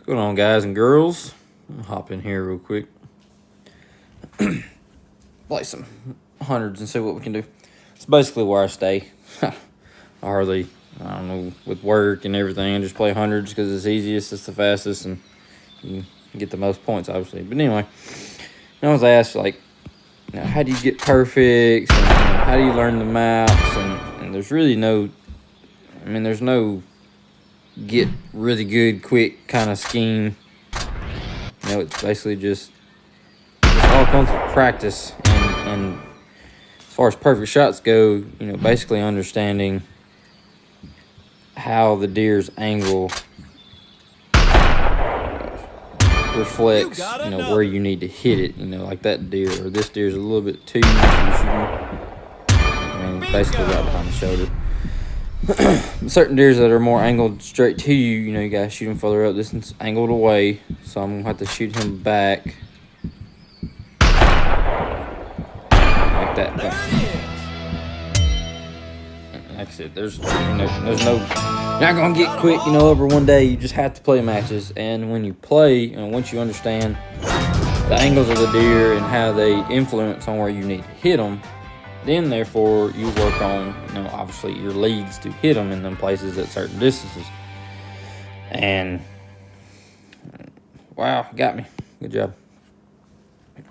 What's going on, guys and girls? I'll hop in here real quick. Play some hundreds and see what we can do. It's basically where I stay. I don't know, with work and everything, I just play hundreds because it's easiest, it's the fastest, and you can get the most points, obviously. But anyway, I was asked, like, how do you get perfect? And, how do you learn the maps? And there's really no, there's no get really good quick kind of scheme. It's basically just all comes with practice, and as far as perfect shots go, basically understanding how the deer's angle reflects, where you need to hit it. Like that deer or this deer's a little bit too easy, basically right behind the shoulder. Certain deers that are more angled straight to you, you gotta shoot him further up. This one's angled away, so I'm gonna have to shoot him back like that. Like I said, there's no, you're not gonna get quick, over one day. You just have to play matches, and when you play, and once you understand the angles of the deer and how they influence on where you need to hit them, then, therefore, you work on, obviously your leads to hit them in them places at certain distances. And, wow, got me. Good job.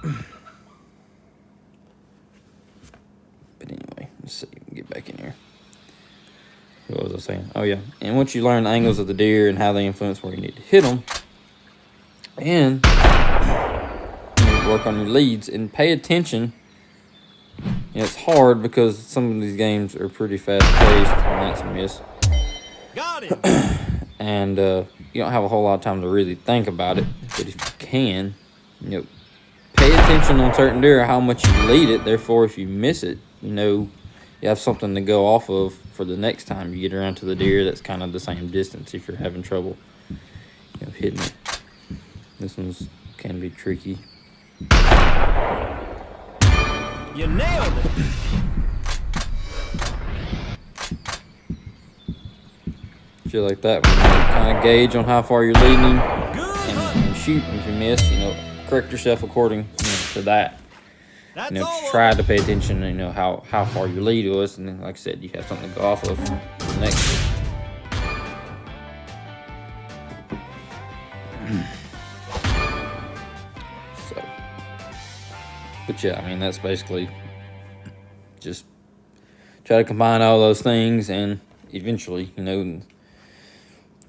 But anyway, let's see. Get back in here. What was I saying? Oh, yeah. And once you learn the angles of the deer and how they influence where you need to hit them, and you work on your leads and pay attention. It's hard because some of these games are pretty fast-paced, and that's a miss. Got it. And you don't have a whole lot of time to really think about it. But if you can, pay attention on certain deer, how much you lead it. Therefore, if you miss it, you have something to go off of for the next time you get around to the deer that's kind of the same distance if you're having trouble hitting it. This one's can be tricky. You nailed it. Shit like that, when you kind of gauge on how far you're leading him and shoot. If you miss, correct yourself according to that. Try to pay attention, how far your lead was, and then, like I said, you have something to go off of for the next. But yeah, that's basically just try to combine all those things, and eventually,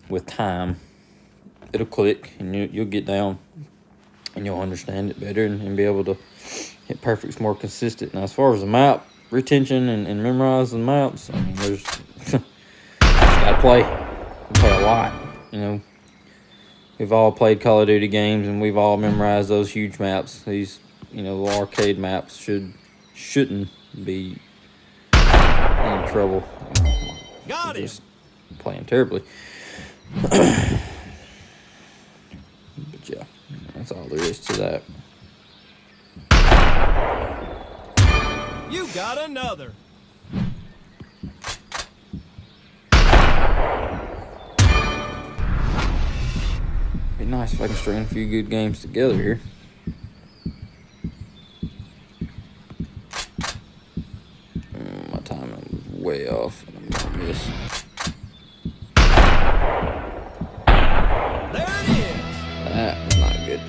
with time, it'll click, and you'll get down, and you'll understand it better, and be able to hit perfects more consistent. Now, as far as the map retention and memorizing maps, there's just gotta play. You play a lot, We've all played Call of Duty games, and we've all memorized those huge maps. These arcade maps shouldn't be in trouble. Got it. Just playing terribly. But yeah, that's all there is to that. You got another. Be nice if I can string a few good games together here. My timing was way off, and I'm gonna miss. There it is. That was not good.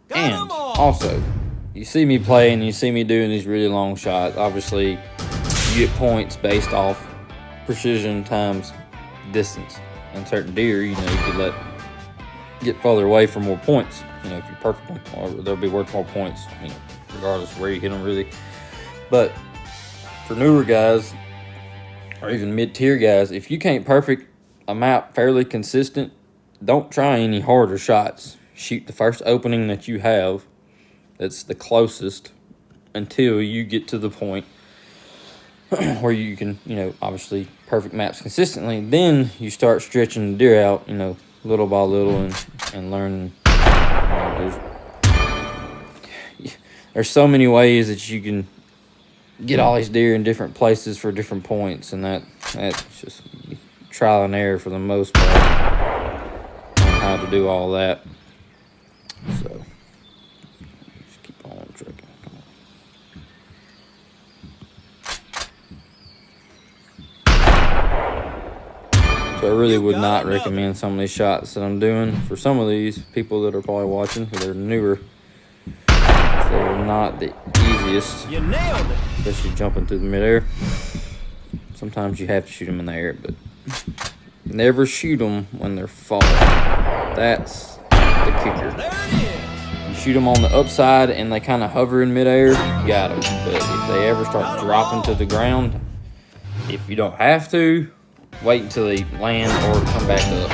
Got And 'em all. also, you see me play and you see me doing these really long shots. Obviously, you get points based off precision times distance. And certain deer, you could get farther away for more points. If you perfect them, or they'll be worth more points. Regardless of where you hit them, really. But for newer guys, or even mid-tier guys, if you can't perfect a map fairly consistent, don't try any harder shots. Shoot the first opening that you have that's the closest until you get to the point where you can, obviously perfect maps consistently. Then you start stretching the deer out, little by little, and learn. There's so many ways that you can get all these deer in different places for different points, and that's just trial and error for the most part on how to do all that. So just keep on trucking. Come on. So I really would not recommend some of these shots that I'm doing for some of these people that are probably watching, who they're newer. They're not the easiest, You nailed it. especially jumping through the midair. Sometimes you have to shoot them in the air, but never shoot them when they're falling. That's the kicker. There it is. You shoot them on the upside and they kind of hover in midair, you got them. But if they ever start dropping to the ground, if you don't have to, wait until they land or come back up.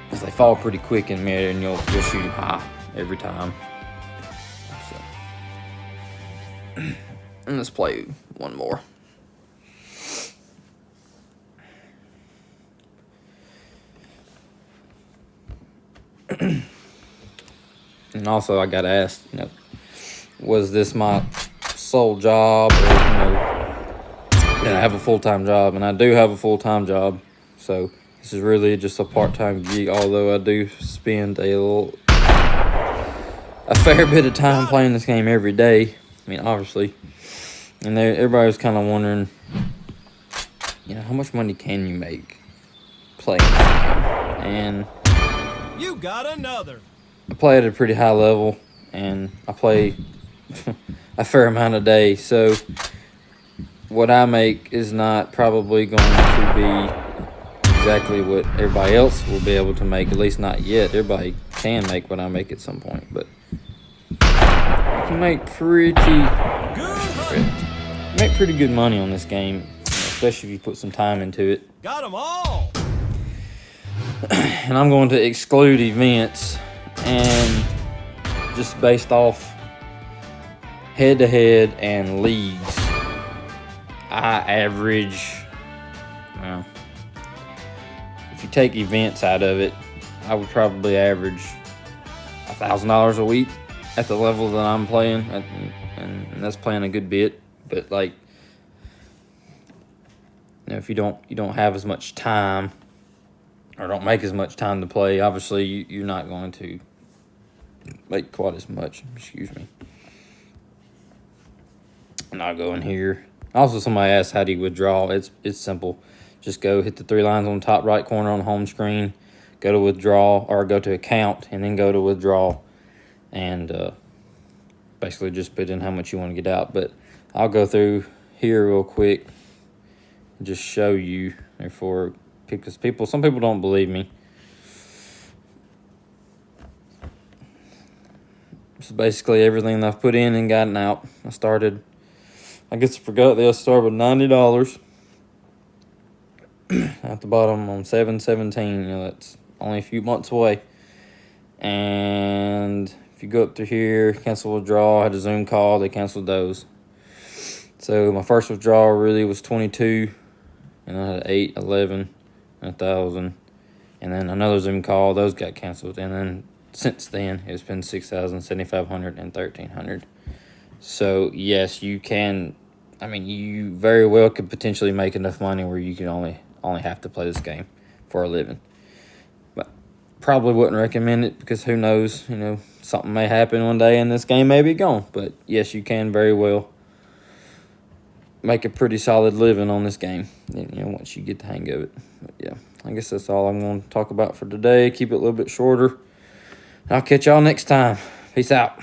Because they fall pretty quick in midair and you'll shoot them high every time. So. And let's play one more. And also, I got asked, was this my sole job, or did I have a full-time job? And I do have a full-time job, so this is really just a part-time gig. Although I do spend a fair bit of time playing this game every day. I mean, obviously, and everybody was kind of wondering, how much money can you make playing this game? And You got another. I play at a pretty high level, and I play a fair amount a day, so what I make is not probably going to be exactly what everybody else will be able to make, at least not yet. Everybody can make what I make at some point, but you can make pretty good money on this game, especially if you put some time into it. Got them all. And I'm going to exclude events, and just based off head-to-head and leagues, I average, if you take events out of it, I would probably average $1,000 a week at the level that I'm playing, and that's playing a good bit. But if you don't have as much time, or don't make as much time to play, obviously you're not going to make quite as much. Excuse me. And I'll go in here. Also, somebody asked, how do you withdraw? It's simple. Just go hit the 3 lines on the top right corner on the home screen, go to withdraw, or go to account, and then go to withdraw, and basically just put in how much you want to get out. But I'll go through here real quick and just show you, therefore, because some people don't believe me. This is basically everything that I've put in and gotten out. I guess I forgot that I started with $90 at the bottom on 7/17. That's only a few months away. And if you go up to here, cancel withdrawal, I had a Zoom call, they canceled those. So my first withdrawal really was 22, and I had 8, 11, 1,000, and then another Zoom call, those got canceled. And then since then, it's been 6,000, 7,500, and 1,300. So yes, you can. I mean, you very well could potentially make enough money where you can only have to play this game for a living. But probably wouldn't recommend it, because who knows? Something may happen one day and this game may be gone. But yes, you can very well make a pretty solid living on this game, once you get the hang of it. But yeah, I guess that's all I'm going to talk about for today. Keep it a little bit shorter. I'll catch y'all next time. Peace out.